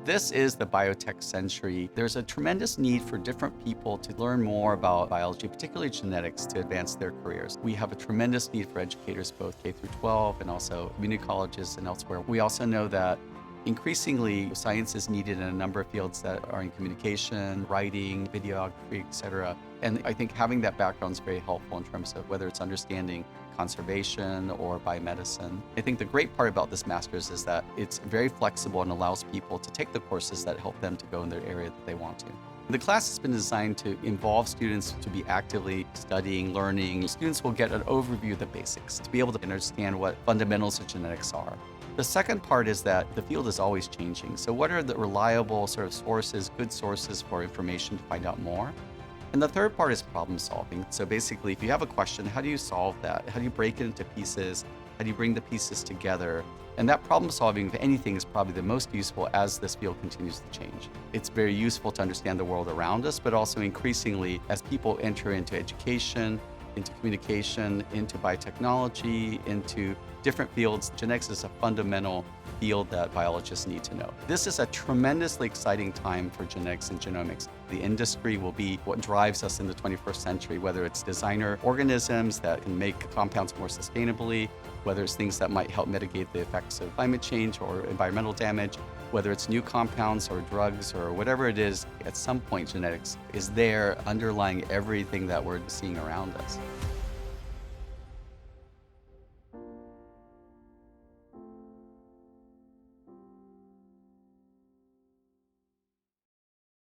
This is the biotech century. There's a tremendous need for different people to learn more about biology, particularly genetics, to advance their careers. We have a tremendous need for educators, both K through 12 and also community colleges and elsewhere. We also know that increasingly science is needed in a number of fields that are in communication, writing, videography, etc. And I think having that background is very helpful in terms of whether it's understanding conservation or biomedicine. I think the great part about this master's is that it's very flexible and allows people to take the courses that help them to go in their area that they want to. The class has been designed to involve students to be actively studying, learning. Students will get an overview of the basics, to be able to understand what fundamentals of genetics are. The second part is that the field is always changing. So what are the reliable sort of sources, good sources for information to find out more? And the third part is problem solving. So basically, if you have a question, how do you solve that? How do you break it into pieces? How do you bring the pieces together? And that problem solving, if anything, is probably the most useful as this field continues to change. It's very useful to understand the world around us, but also increasingly as people enter into education, into communication, into biotechnology, into different fields, genetics is a fundamental field that biologists need to know. This is a tremendously exciting time for genetics and genomics. The industry will be what drives us in the 21st century, whether it's designer organisms that can make compounds more sustainably, whether it's things that might help mitigate the effects of climate change or environmental damage, whether it's new compounds or drugs or whatever it is, at some point genetics is there underlying everything that we're seeing around us.